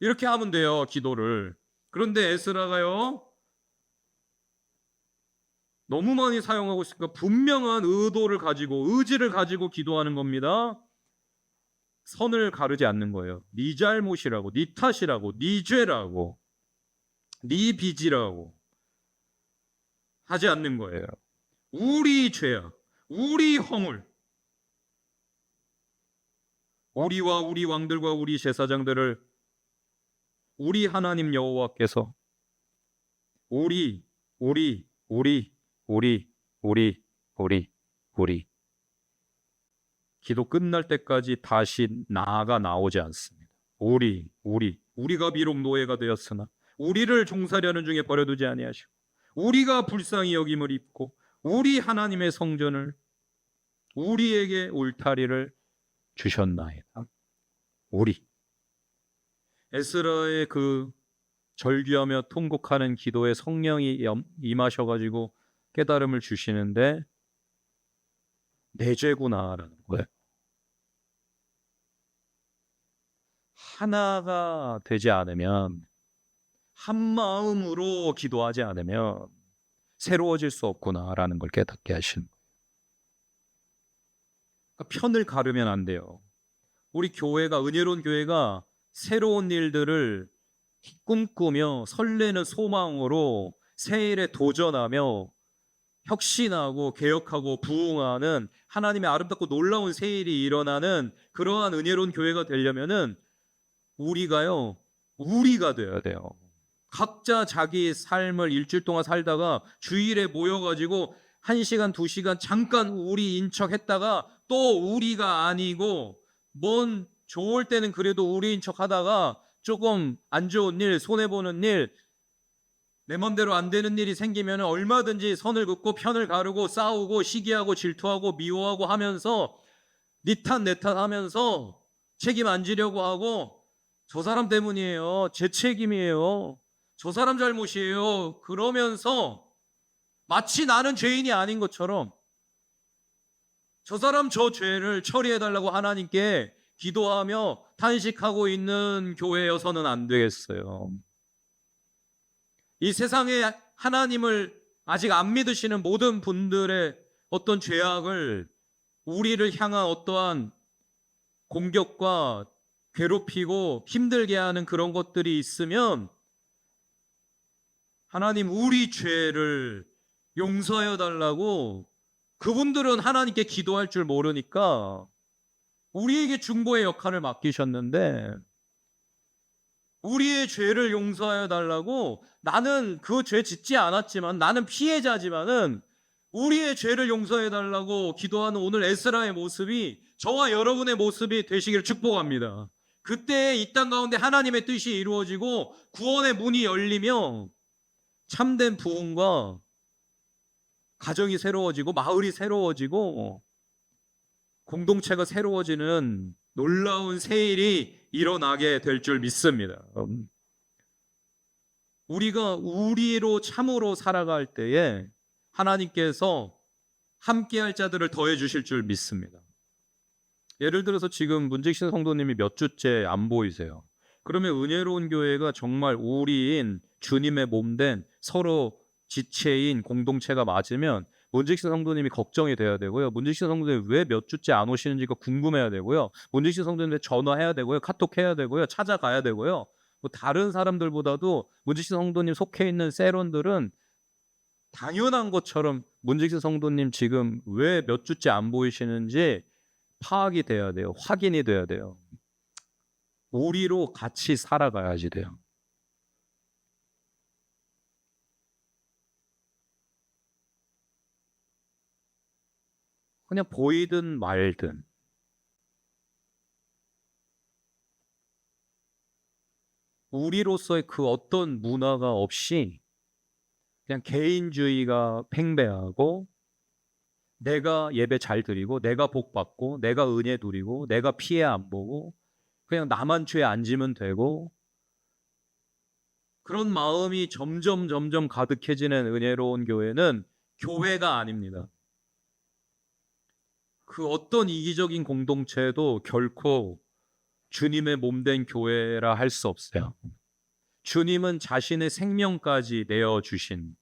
이렇게 하면 돼요. 기도를. 그런데 에스라가요 너무 많이 사용하고 있으니까 분명한 의도를 가지고 의지를 가지고 기도하는 겁니다. 선을 가르지 않는 거예요. 네 잘못이라고, 네 탓이라고, 네 죄라고, 네 빚이라고 하지 않는 거예요. 우리 죄야, 우리 허물, 우리와 우리 왕들과 우리 제사장들을 우리 하나님 여호와께서 우리 기도 끝날 때까지 다시 나아가 나오지 않습니다. 우리가 비록 노예가 되었으나 우리를 종살이하는 중에 버려두지 아니하시고 우리가 불쌍히 여김을 입고 우리 하나님의 성전을 우리에게 울타리를 주셨나이다. 우리 에스라의 그 절규하며 통곡하는 기도에 성령이 임하셔가지고 깨달음을 주시는데 내 죄구나라는 거예요. 하나가 되지 않으면 한 마음으로 기도하지 않으면 새로워질 수 없구나라는 걸 깨닫게 하신 거예요. 그러니까 편을 가르면 안 돼요. 우리 교회가 은혜로운 교회가 새로운 일들을 꿈꾸며 설레는 소망으로 새일에 도전하며 혁신하고 개혁하고 부흥하는 하나님의 아름답고 놀라운 새일이 일어나는 그러한 은혜로운 교회가 되려면은 우리가 돼야 돼요. 각자 자기 삶을 일주일 동안 살다가 주일에 모여가지고 1시간, 2시간 잠깐 우리인 척 했다가 또 우리가 아니고 뭔 좋을 때는 그래도 우리인 척 하다가 조금 안 좋은 일, 손해보는 일, 내 맘대로 안 되는 일이 생기면 얼마든지 선을 긋고 편을 가르고 싸우고 시기하고 질투하고 미워하고 하면서 네 탓 내 탓 하면서 책임 안 지려고 하고 저 사람 때문이에요. 제 책임이에요. 저 사람 잘못이에요. 그러면서 마치 나는 죄인이 아닌 것처럼 저 사람 저 죄를 처리해달라고 하나님께 기도하며 탄식하고 있는 교회여서는 안 되겠어요. 이 세상에 하나님을 아직 안 믿으시는 모든 분들의 어떤 죄악을 우리를 향한 어떠한 공격과 괴롭히고 힘들게 하는 그런 것들이 있으면 하나님 우리 죄를 용서하여 달라고 그분들은 하나님께 기도할 줄 모르니까 우리에게 중보의 역할을 맡기셨는데 우리의 죄를 용서하여 달라고 나는 그 죄 짓지 않았지만 나는 피해자지만은 우리의 죄를 용서해 달라고 기도하는 오늘 에스라의 모습이 저와 여러분의 모습이 되시기를 축복합니다. 그때 이 땅 가운데 하나님의 뜻이 이루어지고 구원의 문이 열리며 참된 부흥과 가정이 새로워지고 마을이 새로워지고 공동체가 새로워지는 놀라운 새일이 일어나게 될 줄 믿습니다. 우리가 우리로 참으로 살아갈 때에 하나님께서 함께할 자들을 더해 주실 줄 믿습니다. 예를 들어서 지금 문직신 성도님이 몇 주째 안 보이세요. 그러면 은혜로운 교회가 정말 우리인 주님의 몸된 서로 지체인 공동체가 맞으면 문직신 성도님이 걱정이 돼야 되고요. 문직신 성도님이 왜 몇 주째 안 오시는지가 궁금해야 되고요. 문직신 성도님한테 전화해야 되고요. 카톡해야 되고요. 찾아가야 되고요. 뭐 다른 사람들보다도 문직신 성도님 속해 있는 세론들은 당연한 것처럼 문직신 성도님 지금 왜 몇 주째 안 보이시는지 파악이 돼야 돼요. 확인이 돼야 돼요. 우리로 같이 살아가야지 돼요. 그냥 보이든 말든 우리로서의 그 어떤 문화가 없이 그냥 개인주의가 팽배하고 내가 예배 잘 드리고 내가 복 받고 내가 은혜 누리고 내가 피해 안 보고 그냥 나만 죄 안 지면 되고 그런 마음이 점점 가득해지는 은혜로운 교회는 교회가 아닙니다. 그 어떤 이기적인 공동체도 결코 주님의 몸된 교회라 할 수 없어요. 주님은 자신의 생명까지 내어주신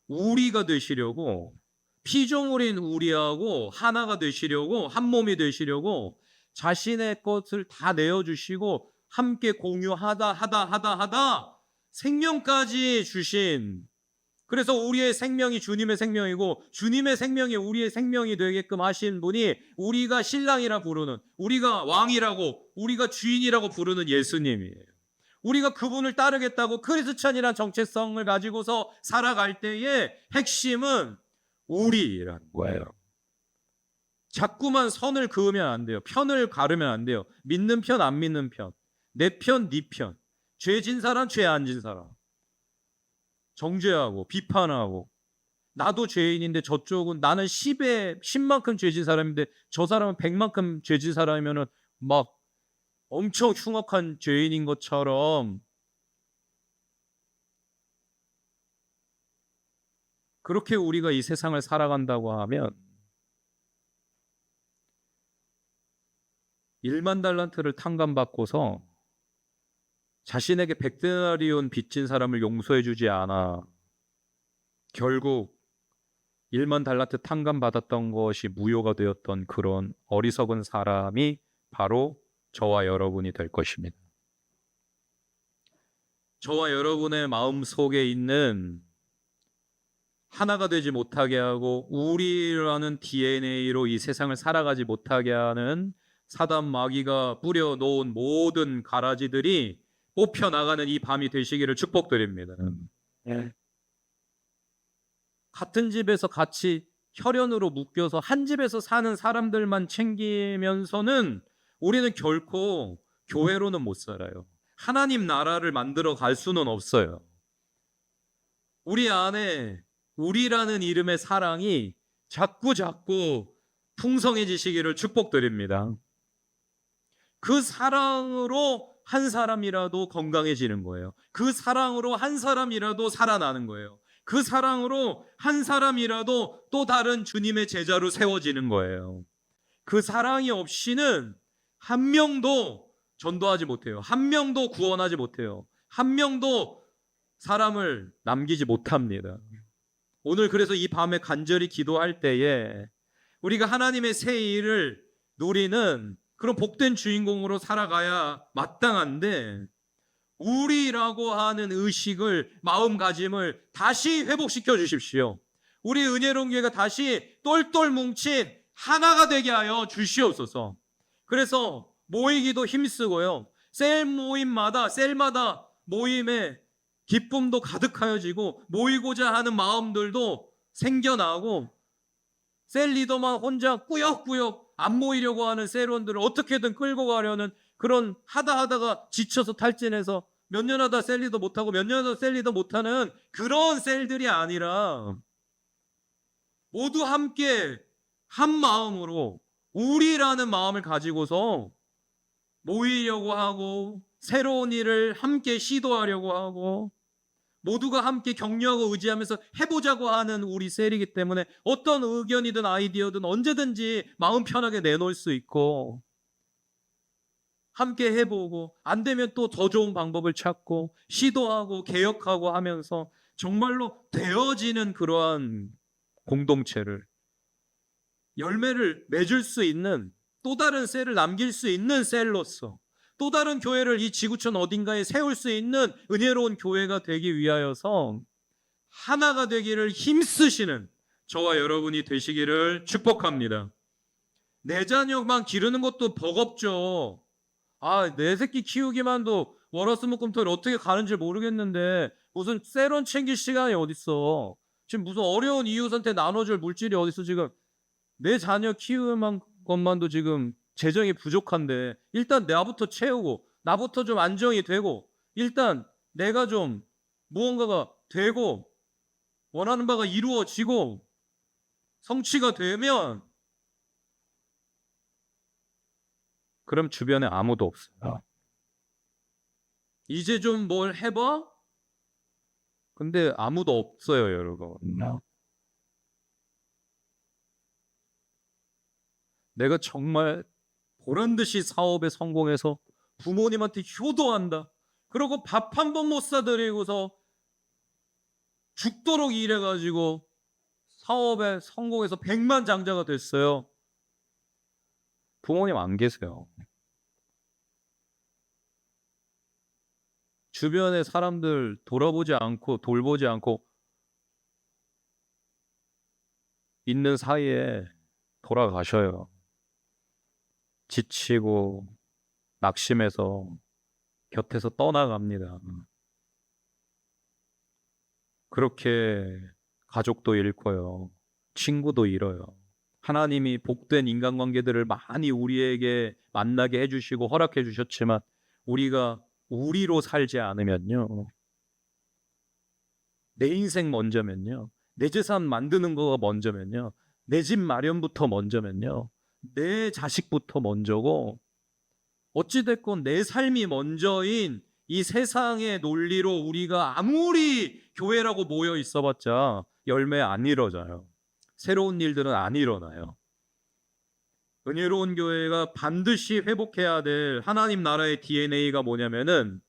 우리가 되시려고 피조물인 우리하고 하나가 되시려고 한 몸이 되시려고 자신의 것을 다 내어주시고 함께 공유하다 생명까지 주신, 그래서 우리의 생명이 주님의 생명이고 주님의 생명이 우리의 생명이 되게끔 하신 분이 우리가 신랑이라 부르는, 우리가 왕이라고 우리가 주인이라고 부르는 예수님이에요. 우리가 그분을 따르겠다고 크리스찬이란 정체성을 가지고서 살아갈 때의 핵심은 우리라는 거예요. 자꾸만 선을 그으면 안 돼요. 편을 가르면 안 돼요. 믿는 편, 안 믿는 편. 내 편, 네 편. 죄 진 사람, 죄 안 진 사람. 정죄하고 비판하고 나도 죄인인데 저쪽은 나는 10만큼 죄진 사람인데 저 사람은 100만큼 죄진 사람이면은 막 엄청 흉악한 죄인인 것처럼 그렇게 우리가 이 세상을 살아간다고 하면 1만 달란트를 탕감받고서 자신에게 100데나리온 빚진 사람을 용서해 주지 않아 결국 1만 달란트 탕감받았던 것이 무효가 되었던 그런 어리석은 사람이 바로 저와 여러분이 될 것입니다. 저와 여러분의 마음속에 있는 하나가 되지 못하게 하고 우리라는 DNA로 이 세상을 살아가지 못하게 하는 사단 마귀가 뿌려놓은 모든 가라지들이 뽑혀나가는 이 밤이 되시기를 축복드립니다. 같은 집에서 같이 혈연으로 묶여서 한 집에서 사는 사람들만 챙기면서는 우리는 결코 교회로는 못 살아요. 하나님 나라를 만들어 갈 수는 없어요. 우리 안에 우리라는 이름의 사랑이 자꾸 풍성해지시기를 축복드립니다. 그 사랑으로 한 사람이라도 건강해지는 거예요. 그 사랑으로 한 사람이라도 살아나는 거예요. 그 사랑으로 한 사람이라도 또 다른 주님의 제자로 세워지는 거예요. 그 사랑이 없이는 한 명도 전도하지 못해요. 한 명도 구원하지 못해요. 한 명도 사람을 남기지 못합니다. 오늘 그래서 이 밤에 간절히 기도할 때에 우리가 하나님의 새 일을 누리는 그런 복된 주인공으로 살아가야 마땅한데 우리라고 하는 의식을, 마음가짐을 다시 회복시켜 주십시오. 우리 은혜로운 교회가 다시 똘똘 뭉친 하나가 되게 하여 주시옵소서. 그래서 모이기도 힘쓰고요. 셀마다 모임에 기쁨도 가득하여지고 모이고자 하는 마음들도 생겨나고 셀 리더만 혼자 꾸역꾸역 안 모이려고 하는 셀원들을 어떻게든 끌고 가려는 그런 하다가 지쳐서 탈진해서 몇 년 하다 셀 리더 못하고 몇 년 하다 셀 리더 못하는 그런 셀들이 아니라 모두 함께 한 마음으로 우리라는 마음을 가지고서 모이려고 하고 새로운 일을 함께 시도하려고 하고 모두가 함께 격려하고 의지하면서 해보자고 하는 우리 셀이기 때문에 어떤 의견이든 아이디어든 언제든지 마음 편하게 내놓을 수 있고 함께 해보고 안 되면 또 더 좋은 방법을 찾고 시도하고 개혁하고 하면서 정말로 되어지는 그러한 공동체를, 열매를 맺을 수 있는, 또 다른 셀을 남길 수 있는 셀로서 또 다른 교회를 이 지구촌 어딘가에 세울 수 있는 은혜로운 교회가 되기 위하여서 하나가 되기를 힘쓰시는 저와 여러분이 되시기를 축복합니다. 내 자녀만 기르는 것도 버겁죠. 내 새끼 키우기만도 월화수목금토일 어떻게 가는지 모르겠는데 무슨 세론 챙길 시간이 어딨어. 지금 무슨 어려운 이웃한테 나눠줄 물질이 어딨어. 지금 내 자녀 키우는 것만도 지금 재정이 부족한데 일단 나부터 채우고 나부터 좀 안정이 되고 일단 내가 좀 무언가가 되고 원하는 바가 이루어지고 성취가 되면 그럼 주변에 아무도 없어요. 이제 좀 뭘 해봐? 근데 아무도 없어요, 여러분. 내가 정말 보란듯이 사업에 성공해서 부모님한테 효도한다. 그러고 밥 한 번 못 사드리고서 죽도록 일해가지고 사업에 성공해서 백만장자가 됐어요. 부모님 안 계세요. 주변의 사람들 돌아보지 않고 돌보지 않고 있는 사이에 돌아가셔요. 지치고 낙심해서 곁에서 떠나갑니다. 그렇게 가족도 잃고요. 친구도 잃어요. 하나님이 복된 인간관계들을 많이 우리에게 만나게 해주시고 허락해 주셨지만 우리가 우리로 살지 않으면요, 내 인생 먼저면요, 내 재산 만드는 거가 먼저면요, 내 집 마련부터 먼저면요, 내 자식부터 먼저고 어찌됐건 내 삶이 먼저인 이 세상의 논리로 우리가 아무리 교회라고 모여 있어봤자 열매 안 이뤄져요. 새로운 일들은 안 일어나요. 은혜로운 교회가 반드시 회복해야 될 하나님 나라의 DNA가 뭐냐면은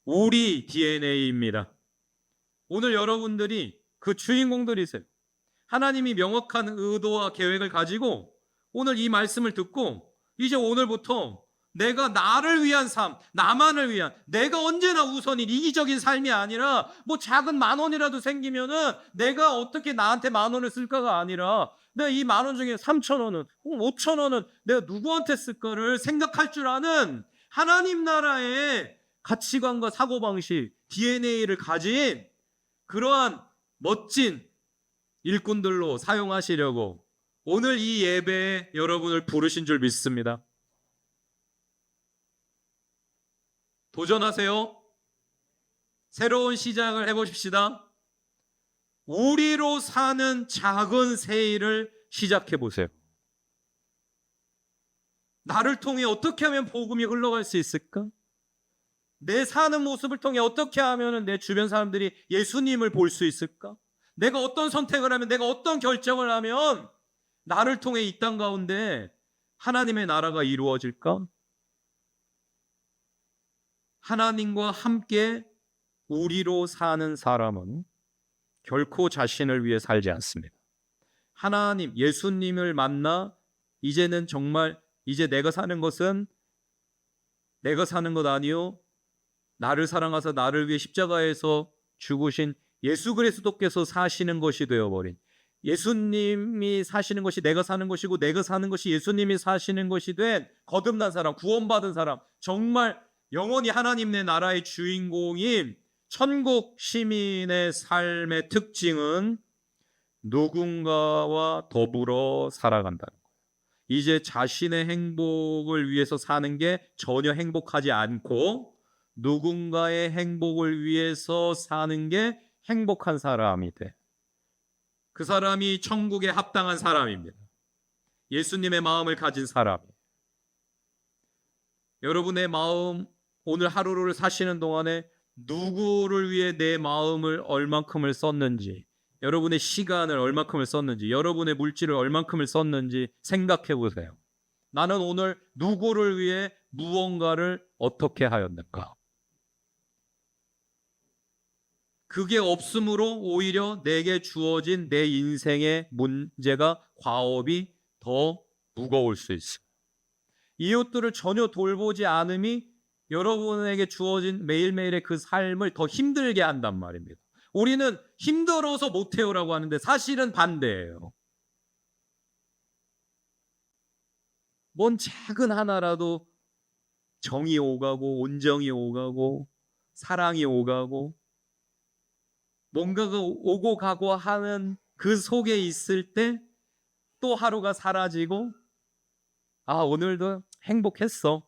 우리 DNA입니다. 오늘 여러분들이 그 주인공들이세요. 하나님이 명확한 의도와 계획을 가지고 오늘 이 말씀을 듣고 이제 오늘부터 내가 나를 위한 삶, 나만을 위한, 내가 언제나 우선인 이기적인 삶이 아니라 뭐 작은 10,000원이라도 생기면은 내가 어떻게 나한테 10,000원을 쓸까가 아니라 내가 이 10,000원 중에 3,000원은, 5,000원은 내가 누구한테 쓸까를 생각할 줄 아는 하나님 나라의 가치관과 사고방식, DNA를 가진 그러한 멋진 일꾼들로 사용하시려고 오늘 이 예배에 여러분을 부르신 줄 믿습니다. 도전하세요. 새로운 시작을 해보십시다. 우리로 사는 작은 새 일을 시작해 보세요. 나를 통해 어떻게 하면 복음이 흘러갈 수 있을까? 내 사는 모습을 통해 어떻게 하면 내 주변 사람들이 예수님을 볼 수 있을까? 내가 어떤 선택을 하면, 내가 어떤 결정을 하면 나를 통해 이 땅 가운데 하나님의 나라가 이루어질까? 하나님과 함께 우리로 사는 사람은 결코 자신을 위해 살지 않습니다. 하나님, 예수님을 만나 이제는 정말 이제 내가 사는 것은 내가 사는 것 아니요, 나를 사랑하사 나를 위해 십자가에서 죽으신 예수 그리스도께서 사시는 것이 되어버린, 예수님이 사시는 것이 내가 사는 것이고 내가 사는 것이 예수님이 사시는 것이 된 거듭난 사람, 구원받은 사람, 정말 영원히 하나님의 나라의 주인공인 천국 시민의 삶의 특징은 누군가와 더불어 살아간다는 거예요. 이제 자신의 행복을 위해서 사는 게 전혀 행복하지 않고 누군가의 행복을 위해서 사는 게 행복한 사람이 돼. 그 사람이 천국에 합당한 사람입니다. 예수님의 마음을 가진 사람이에요. 여러분의 마음, 오늘 하루를 사시는 동안에 누구를 위해 내 마음을 얼만큼을 썼는지, 여러분의 시간을 얼만큼을 썼는지, 여러분의 물질을 얼만큼을 썼는지 생각해 보세요. 나는 오늘 누구를 위해 무언가를 어떻게 하였는가? 그게 없으므로 오히려 내게 주어진 내 인생의 문제가, 과업이 더 무거울 수 있어요. 이웃들을 전혀 돌보지 않음이 여러분에게 주어진 매일매일의 그 삶을 더 힘들게 한단 말입니다. 우리는 힘들어서 못해요라고 하는데 사실은 반대예요. 뭔 작은 하나라도 정이 오가고 온정이 오가고 사랑이 오가고 뭔가가 오고 가고 하는 그 속에 있을 때 또 하루가 사라지고, 아, 오늘도 행복했어,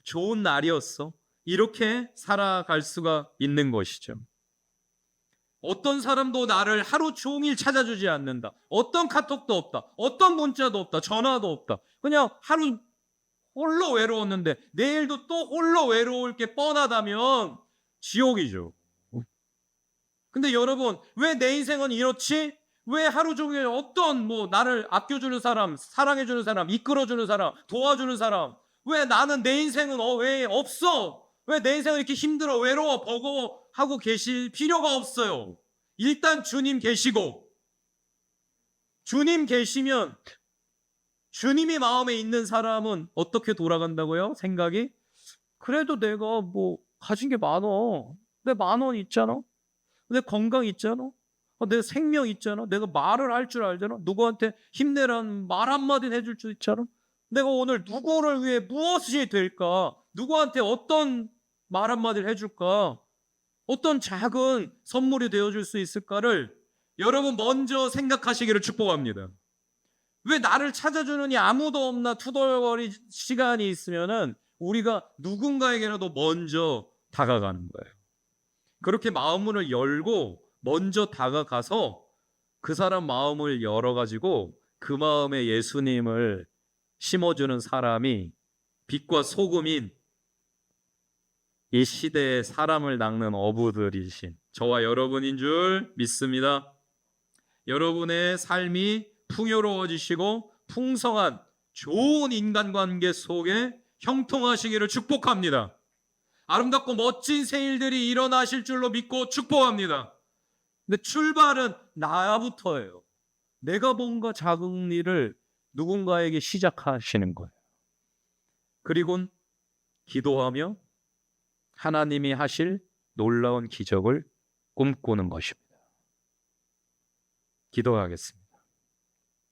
좋은 날이었어, 이렇게 살아갈 수가 있는 것이죠. 어떤 사람도 나를 하루 종일 찾아주지 않는다. 어떤 카톡도 없다. 어떤 문자도 없다. 전화도 없다. 그냥 하루 홀로 외로웠는데 내일도 또 홀로 외로울 게 뻔하다면 지옥이죠. 근데 여러분, 왜 내 인생은 이렇지? 왜 하루 종일 어떤 나를 아껴주는 사람, 사랑해주는 사람, 이끌어주는 사람, 도와주는 사람, 왜 나는 내 인생은 왜 없어? 왜 내 인생은 이렇게 힘들어, 외로워, 버거워하고 계실 필요가 없어요. 일단 주님 계시고, 주님 계시면 주님이 마음에 있는 사람은 어떻게 돌아간다고요? 생각이? 그래도 내가 가진 게 많어. 내 10,000원 있잖아. 내 건강 있잖아. 내 생명 있잖아. 내가 말을 할 줄 알잖아. 누구한테 힘내라는 말 한마디 해줄 줄 있잖아. 내가 오늘 누구를 위해 무엇이 될까? 누구한테 어떤 말 한마디를 해줄까? 어떤 작은 선물이 되어줄 수 있을까를 여러분 먼저 생각하시기를 축복합니다. 왜 나를 찾아주느니 아무도 없나 투덜거릴 시간이 있으면은 우리가 누군가에게라도 먼저 다가가는 거예요. 그렇게 마음문을 열고 먼저 다가가서 그 사람 마음을 열어가지고 그 마음에 예수님을 심어주는 사람이 빛과 소금인 이 시대의 사람을 낚는 어부들이신 저와 여러분인 줄 믿습니다. 여러분의 삶이 풍요로워지시고 풍성한 좋은 인간관계 속에 형통하시기를 축복합니다. 아름답고 멋진 새 일들이 일어나실 줄로 믿고 축복합니다. 근데 출발은 나부터예요. 내가 뭔가 작은 일을 누군가에게 시작하시는 거예요. 그리고는 기도하며 하나님이 하실 놀라운 기적을 꿈꾸는 것입니다. 기도하겠습니다.